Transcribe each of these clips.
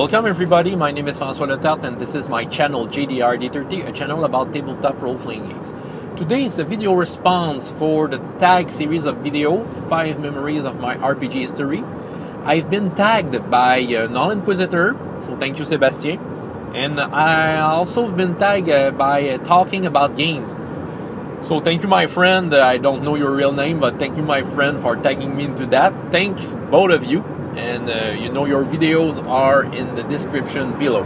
Welcome everybody, my name is François Letarte and this is my channel JDR D30, a channel about tabletop role-playing games. Today is a video response for the tag series of video, 5 memories of my RPG history. I've been tagged by Nolinquisitor, so thank you Sebastien. And I also have been tagged by Talking About Games. So thank you my friend, I don't know your real name, but thank you my friend for tagging me into that. Thanks both of you. And your videos are in the description below.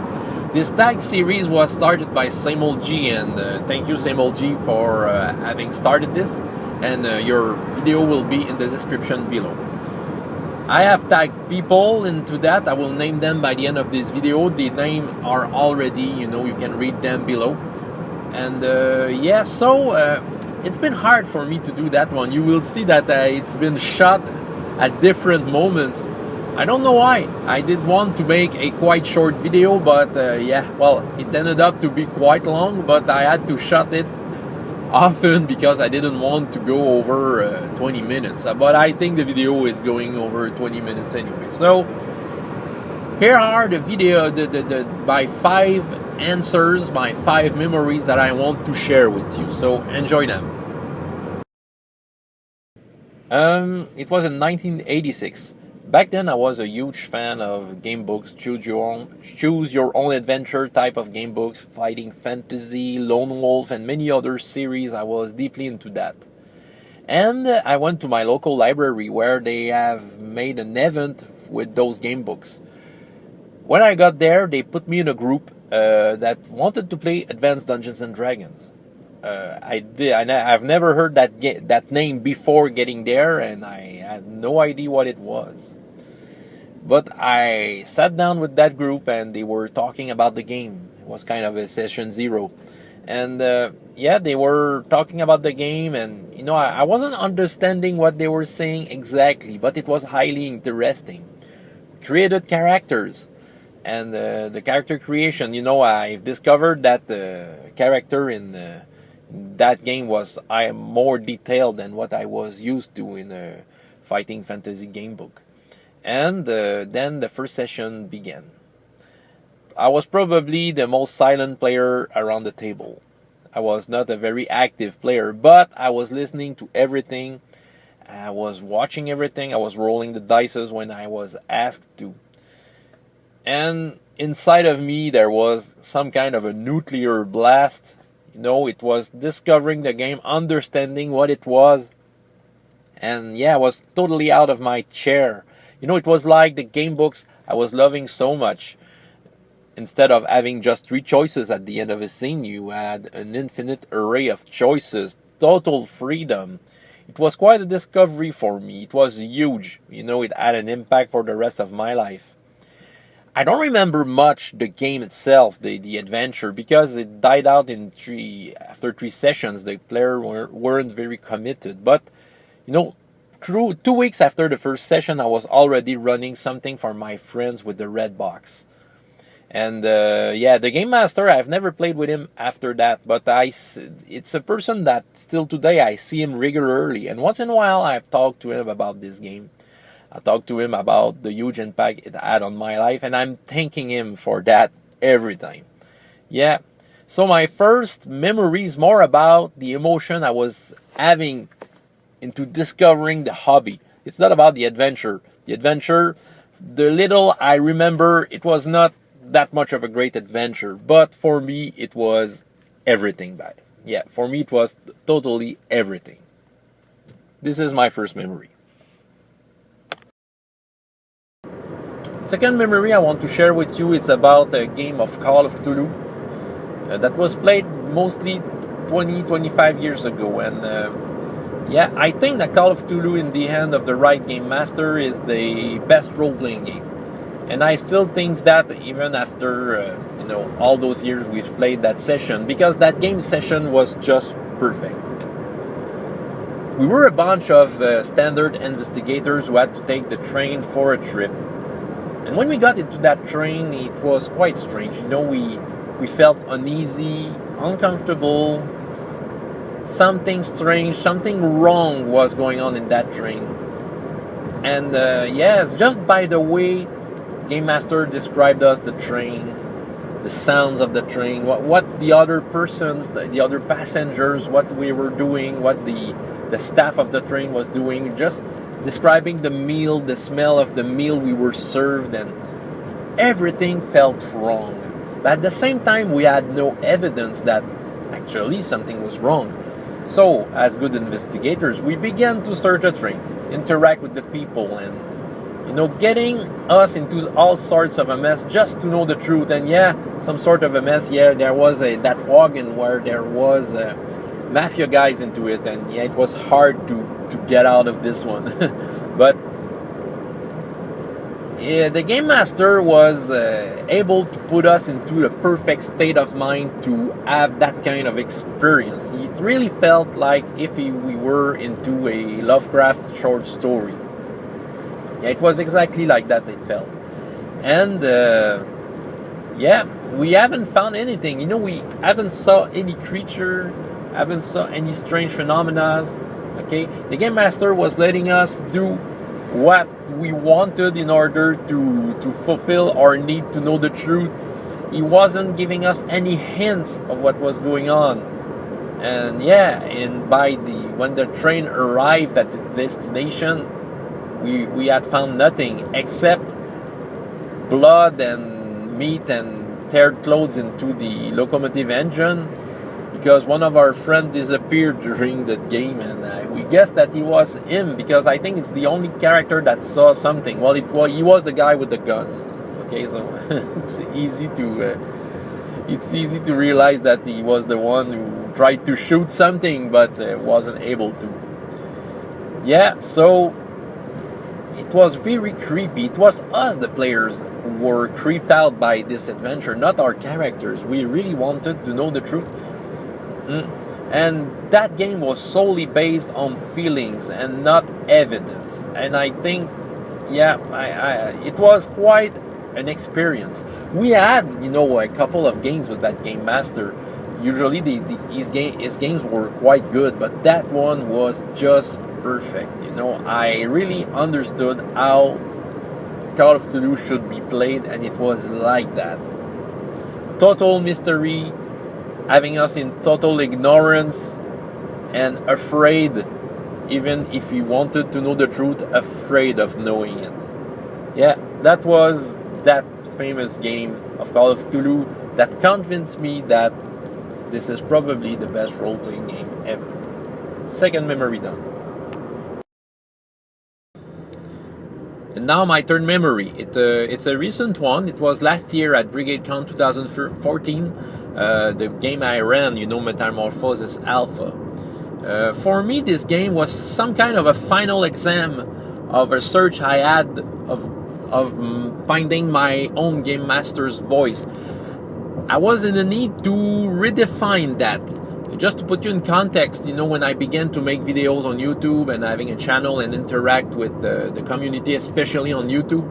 This tag series was started by Sameoldji, and thank you Sameoldji for having started this, and your video will be in the description below. I have tagged people into that. I will name them by the end of this video. The names are already, you can read them below. And it's been hard for me to do that one. You will see that it's been shot at different moments. I don't know why. I did want to make a quite short video, but it ended up to be quite long, but I had to shut it often because I didn't want to go over 20 minutes. But I think the video is going over 20 minutes anyway. So here are the video, my 5 answers, my 5 memories that I want to share with you. So enjoy them. It was in 1986. Back then, I was a huge fan of game books, choose your own adventure type of game books, fighting fantasy, Lone Wolf, and many other series. I was deeply into that. And I went to my local library where they have made an event with those game books. When I got there, they put me in a group that wanted to play Advanced Dungeons and Dragons. I've never heard that name before getting there, and I had no idea what it was. But I sat down with that group, and they were talking about the game. It was kind of a session 0, and they were talking about the game, and I wasn't understanding what they were saying exactly, but it was highly interesting. Created characters, and the character creation. I've discovered that the character in that game was more detailed than what I was used to in a fighting fantasy game book. And then the first session began. I was probably the most silent player around the table. I was not a very active player, but I was listening to everything. I was watching everything. I was rolling the dice when I was asked to. And inside of me, there was some kind of a nuclear blast. It was discovering the game, understanding what it was. And I was totally out of my chair. It was like the game books I was loving so much. Instead of having just 3 choices at the end of a scene, you had an infinite array of choices, total freedom. It was quite a discovery for me. It was huge. It had an impact for the rest of my life. I don't remember much the game itself, the adventure, because it died out after 3 sessions. The player weren't very committed. But, through 2 weeks after the first session, I was already running something for my friends with the red box. And the game master, I've never played with him after that, but it's a person that still today I see him regularly. And once in a while, I've talked to him about this game. I talked to him about the huge impact it had on my life, and I'm thanking him for that every time. So my first memory is more about the emotion I was having into discovering the hobby. It's not about the adventure. The little I remember, it was not that much of a great adventure, but for me, it was everything. For me, it was totally everything. This is my first memory. Second memory I want to share with you is about a game of Call of Cthulhu that was played mostly 20-25 years ago. And I think that Call of Cthulhu in the hand of the right game master is the best role-playing game. And I still think that even after all those years we've played that session, because that game session was just perfect. We were a bunch of standard investigators who had to take the train for a trip. And when we got into that train, it was quite strange. We felt uneasy, uncomfortable. Something strange, something wrong was going on in that train. And just by the way Game Master described us the train, the sounds of the train, what the other persons, the other passengers, what we were doing, what the staff of the train was doing, just describing the meal, the smell of the meal we were served, and everything felt wrong. But at the same time, we had no evidence that actually something was wrong. So, as good investigators, we began to search the train, interact with the people, and getting us into all sorts of a mess just to know the truth. And yeah, some sort of a mess. Yeah, there was that wagon where there was mafia guys into it, and yeah, it was hard to get out of this one. But yeah, the Game Master was able to put us into the perfect state of mind to have that kind of experience. It really felt like if we were into a Lovecraft short story. Yeah, it was exactly like that it felt. And yeah, we haven't found anything. We haven't saw any creature, haven't saw any strange phenomena. Okay, the Game Master was letting us do what we wanted in order to fulfill our need to know the truth. He wasn't giving us any hints of what was going on. And yeah, and when the train arrived at the destination, we had found nothing except blood and meat and teared clothes into the locomotive engine, because one of our friends disappeared during the game, and we guessed that he was him, because I think it's the only character that saw something. Well, he was the guy with the guns. Okay, so it's easy to realize that he was the one who tried to shoot something but wasn't able to. Yeah, so it was very creepy. It was us, the players, who were creeped out by this adventure, not our characters. We really wanted to know the truth. And that game was solely based on feelings and not evidence. And I think, yeah, it was quite an experience. We had, a couple of games with that Game Master. Usually his games were quite good, but that one was just perfect. I really understood how Call of Cthulhu should be played, and it was like that. Total mystery, having us in total ignorance and afraid, even if we wanted to know the truth, afraid of knowing it. Yeah, that was that famous game of Call of Cthulhu that convinced me that this is probably the best role-playing game ever. Second memory done. And now my third memory. It's a recent one. It was last year at BrigadeCon 2014. The game I ran, Metamorphosis Alpha. For me, this game was some kind of a final exam of a search I had of finding my own Game Master's voice. I was in the need to redefine that. Just to put you in context, when I began to make videos on YouTube and having a channel and interact with the community, especially on YouTube,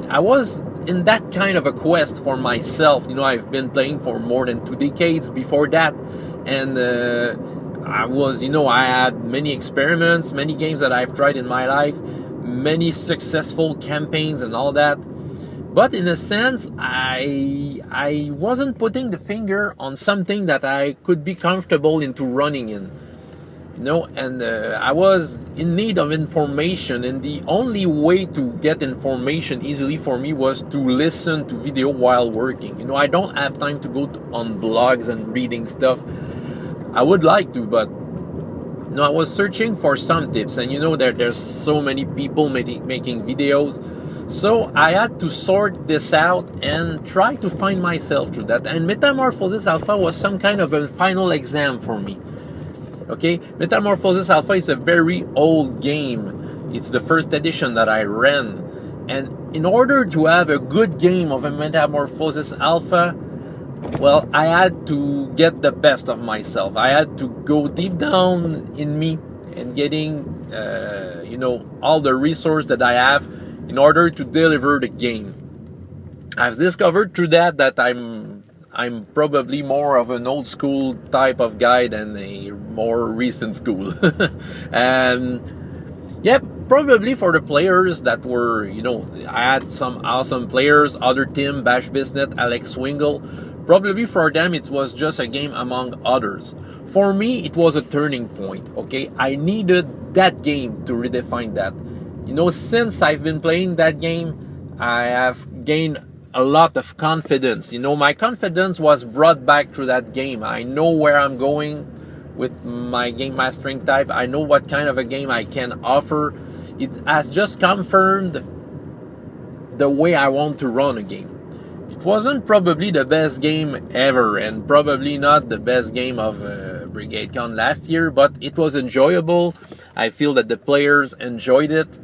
I was in that kind of a quest for myself. I've been playing for more than 2 decades before that, and I had many experiments, many games that I've tried in my life, many successful campaigns and all that. But in a sense, I wasn't putting the finger on something that I could be comfortable into running in. And I was in need of information, and the only way to get information easily for me was to listen to video while working. I don't have time to go on blogs and reading stuff. I would like to, but I was searching for some tips, and there's so many people making videos. So I had to sort this out and try to find myself through that. And Metamorphosis Alpha was some kind of a final exam for me. Okay, Metamorphosis Alpha is a very old game. It's the first edition that I ran. And in order to have a good game of a Metamorphosis Alpha, well, I had to get the best of myself. I had to go deep down in me and getting, all the resources that I have in order to deliver the game. I've discovered through that I'm probably more of an old school type of guy than a more recent school. And yeah, probably for the players that were, you know, I had some awesome players, other Tim, Bash Bisnet, Alex Swingle. Probably for them it was just a game among others. For me, it was a turning point, okay? I needed that game to redefine that. You know, since I've been playing that game, I have gained a lot of confidence. You know, my confidence was brought back through that game. I know where I'm going with my game mastering type. I know what kind of a game I can offer. It has just confirmed the way I want to run a game. It wasn't probably the best game ever, and probably not the best game of BrigadeCon last year, but it was enjoyable. I feel that the players enjoyed it.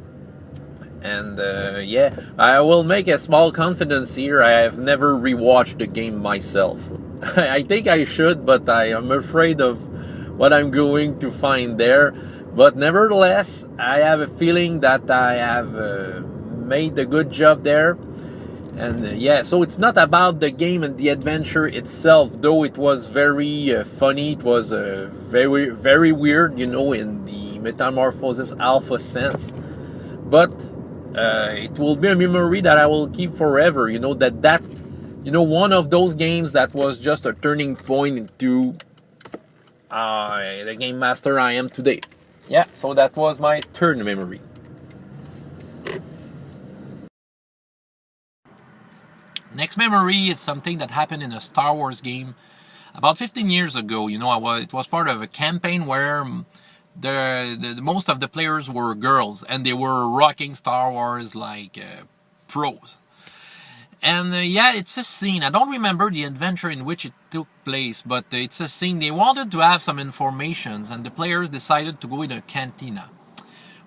And yeah, I will make a small confidence here. I have never rewatched the game myself. I think I should, but I am afraid of what I'm going to find there. But nevertheless, I have a feeling that I have made a good job there. And yeah, so it's not about the game and the adventure itself, though it was very funny. It was very, very weird, you know, in the Metamorphosis alpha sense. But it will be a memory that I will keep forever. You know, you know, one of those games that was just a turning point into the game master I am today. Yeah, so that was my third memory. Next memory is something that happened in a Star Wars game about 15 years ago. You know, it was part of a campaign where the most of the players were girls, and they were rocking Star Wars like pros. And yeah, it's a scene. I don't remember the adventure in which it took place, but it's a scene. They wanted to have some informations, and the players decided to go in a cantina.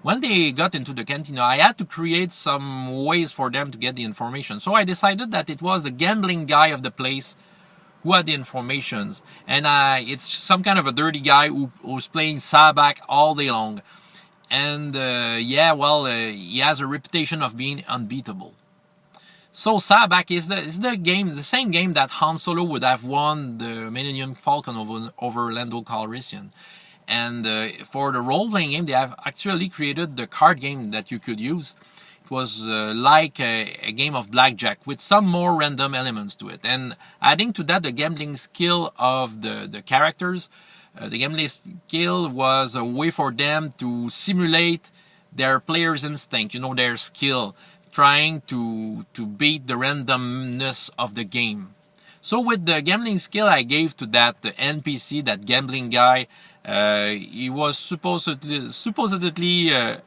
When they got into the cantina, I had to create some ways for them to get the information. So I decided that it was the gambling guy of the place who had the informations. And it's some kind of a dirty guy who's playing Sabak all day long. And yeah, well, he has a reputation of being unbeatable. So Sabak is the same game that Han Solo would have won the Millennium Falcon over Lando Calrissian. And for the role-playing game, they have actually created the card game that you could use. It was like a game of blackjack with some more random elements to it. And adding to that the gambling skill of the characters, the gambling skill was a way for them to simulate their player's instinct, you know, their skill, trying to beat the randomness of the game. So with the gambling skill I gave to that NPC, that gambling guy, he was supposedly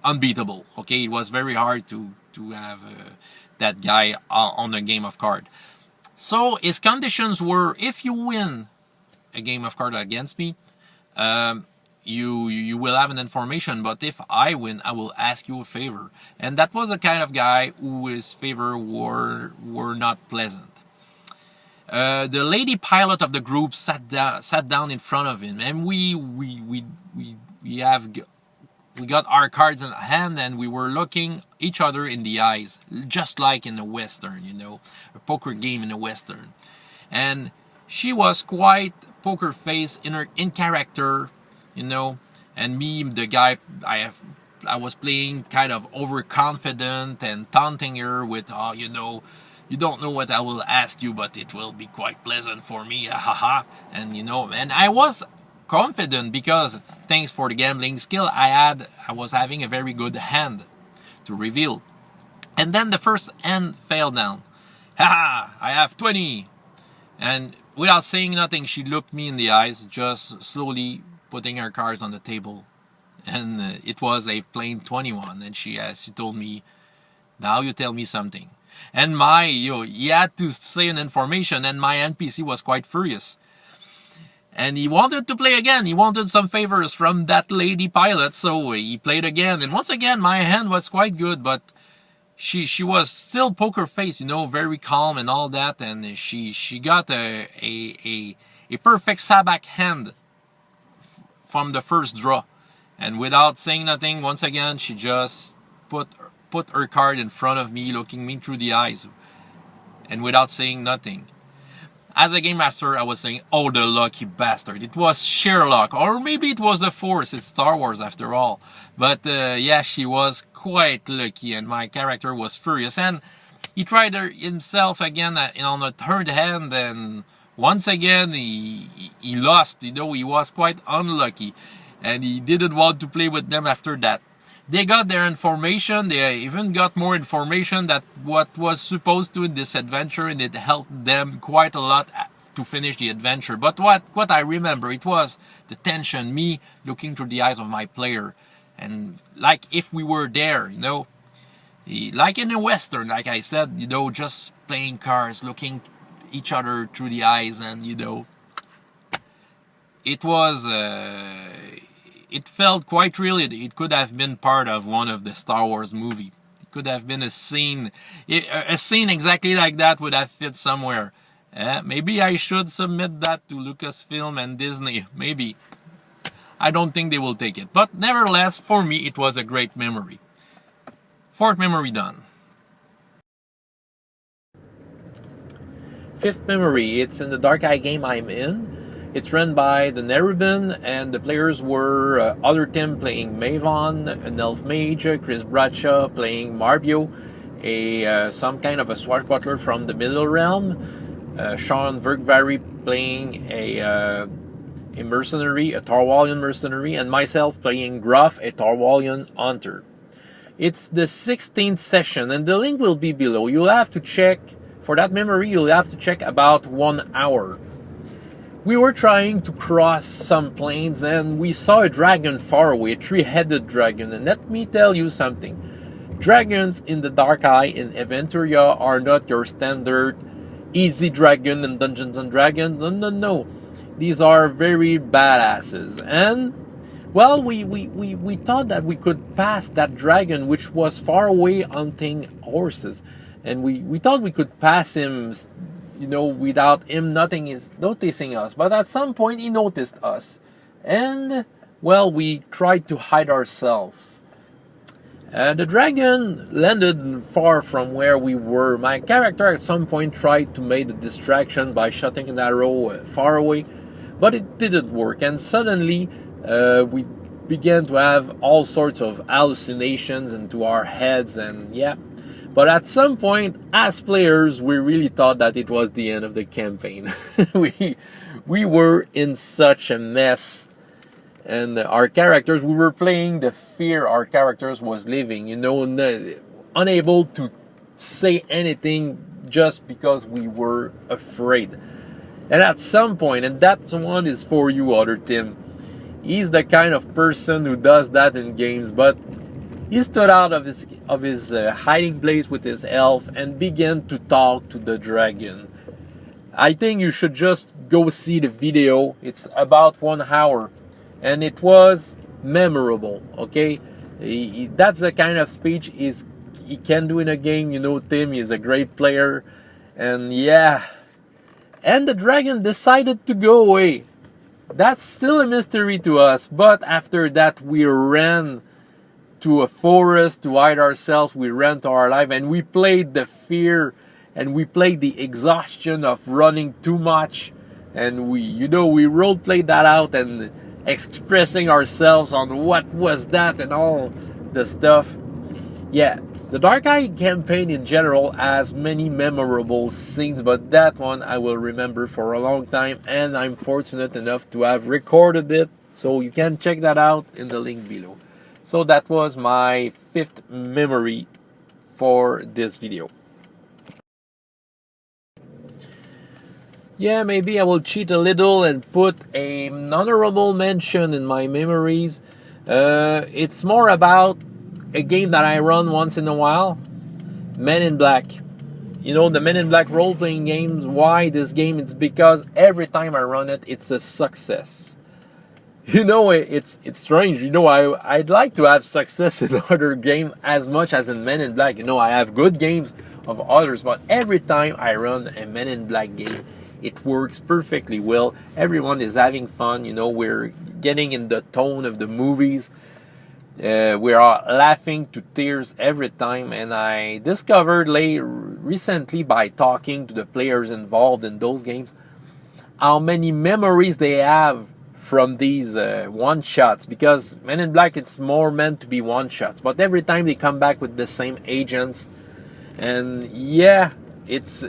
unbeatable. Okay, it was very hard to have that guy on a game of card. So his conditions were: if you win a game of card against me, you will have an information, but if I win, I will ask you a favor. And that was the kind of guy whose favor were not pleasant. The lady pilot of the group sat down in front of him, and we got our cards in hand, and we were looking each other in the eyes, just like in a Western, you know, a poker game in a Western. And she was quite poker face in character, you know, and me, the guy, I was playing kind of overconfident and taunting her with, oh, you know, you don't know what I will ask you, but it will be quite pleasant for me, haha. And you know, and I was confident because thanks for the gambling skill I was having a very good hand to reveal. And then the first hand fell down. Haha, I have 20. And without saying nothing, she looked me in the eyes, just slowly putting her cards on the table. And it was a plain 21. And she told me, now you tell me something. And he had to say an information, and my NPC was quite furious. And he wanted to play again. He wanted some favors from that lady pilot, so he played again. And once again, my hand was quite good, but she was still poker face, you know, very calm and all that. And she got a perfect Sabak hand from the first draw. And without saying nothing, once again, she just put her card in front of me, looking me through the eyes, and without saying nothing. as a game master, I was saying, oh, the lucky bastard. It was sheer luck. Or maybe it was the Force. It's Star Wars after all. But yeah, she was quite lucky, and my character was furious. And he tried himself again on the third hand, and once again, he lost. You know, he was quite unlucky. And he didn't want to play with them after that. They got their information. They even got more information than what was supposed to in this adventure, and it helped them quite a lot to finish the adventure. But what I remember, it was the tension, me looking through the eyes of my player, and like if we were there, you know, like in a Western, like I said, you know, just playing cards, looking each other through the eyes, and you know, it was... it felt quite real. It could have been part of one of the Star Wars movie. It could have been a scene exactly like that would have fit somewhere. Maybe I should submit that to Lucasfilm and Disney. Maybe. I don't think they will take it. But nevertheless, for me, it was a great memory. Fourth memory done. Fifth memory. It's in the Dark Eye game I'm in. It's run by the Nerubin, and the players were Other Tim playing Mavon, an elf mage, Chris Bradshaw playing Marbio, some kind of a swashbuckler from the Middle Realm, Sean Vergvary playing a mercenary, a Tarwalian mercenary, and myself playing Gruff, a Tarwalian hunter. It's the 16th session, and the link will be below. You'll have to check, for that memory, you'll have to check about 1 hour. We were trying to cross some plains, and we saw a dragon far away, a three-headed dragon. And let me tell you something. Dragons in the Dark Eye in Aventuria are not your standard easy dragon in Dungeons & Dragons. No. These are very badasses. And, well, we thought that we could pass that dragon, which was far away hunting horses. And we thought we could pass him, you know, without him noticing us. But at some point he noticed us. And, well, we tried to hide ourselves. The dragon landed far from where we were. My character at some point tried to make a distraction by shooting an arrow far away. But it didn't work. And suddenly we began to have all sorts of hallucinations into our heads. And yeah. But at some point, as players, we really thought that it was the end of the campaign. we were in such a mess. And our characters, we were playing the fear our characters was living. You know, unable to say anything just because we were afraid. And at some point, and that one is for you, Other Tim. He's the kind of person who does that in games, but he stood out of his hiding place with his elf and began to talk to the dragon. I think you should just go see the video. It's about 1 hour, and it was memorable. Okay, that's the kind of speech he can do in a game. You know, Tim is a great player, and yeah. And the dragon decided to go away. That's still a mystery to us. But after that, we ran to a forest to hide ourselves. We ran to our life, and we played the fear, and we played the exhaustion of running too much, and we role played that out and expressing ourselves on what was that and all the stuff. Yeah, the Dark Eye campaign in general has many memorable scenes, but that one I will remember for a long time, and I'm fortunate enough to have recorded it, so you can check that out in the link below. So that was my 5th memory for this video. Yeah, maybe I will cheat a little and put an honorable mention in my memories. It's more about a game that I run once in a while. Men in Black. You know, the Men in Black role-playing games. Why this game? It's because every time I run it, it's a success. You know, it's strange. You know, I'd like to have success in other games as much as in Men in Black. You know, I have good games of others, but every time I run a Men in Black game, it works perfectly well. Everyone is having fun. You know, we're getting in the tone of the movies. We are laughing to tears every time. And I discovered recently by talking to the players involved in those games, how many memories they have from these one-shots, because Men in Black, it's more meant to be one-shots, but every time they come back with the same agents, and yeah, it's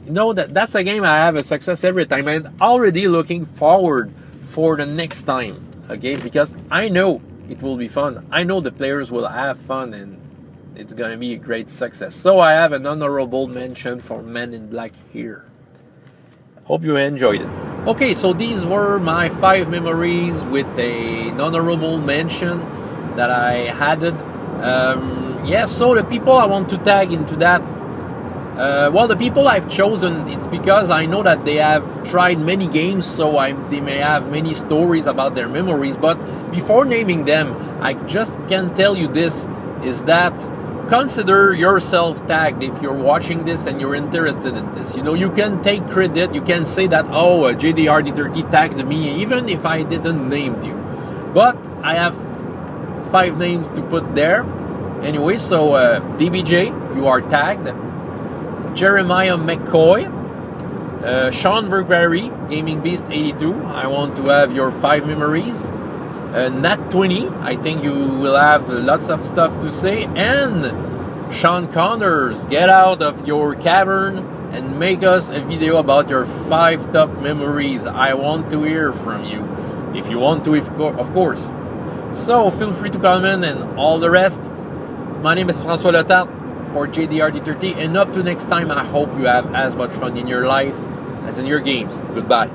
that's a game I have a success every time, and already looking forward for the next time, okay, because I know it will be fun. I know the players will have fun, and it's gonna be a great success. So I have an honorable mention for Men in Black here. Hope you enjoyed it. Okay, so these were my 5 memories with an honorable mention that I added. Yeah, so the people I want to tag into that, well, the people I've chosen, it's because I know that they have tried many games, so they may have many stories about their memories. But before naming them, I just can tell you this, is that consider yourself tagged if you're watching this and you're interested in this. You know, you can take credit, you can say that, oh, JDR-D30 tagged me, even if I didn't name you. But I have 5 names to put there. Anyway, so DBJ, you are tagged. Jeremiah McCoy, Sean Vergary, Gaming Beast 82, I want to have your 5 memories. Nat 20, I think you will have lots of stuff to say. And Sean Connors, get out of your cavern and make us a video about your 5 top memories. I want to hear from you, if you want to, of course. So feel free to comment and all the rest. My name is François Letarte for JDR-D30, and up to next time, I hope you have as much fun in your life as in your games. Goodbye.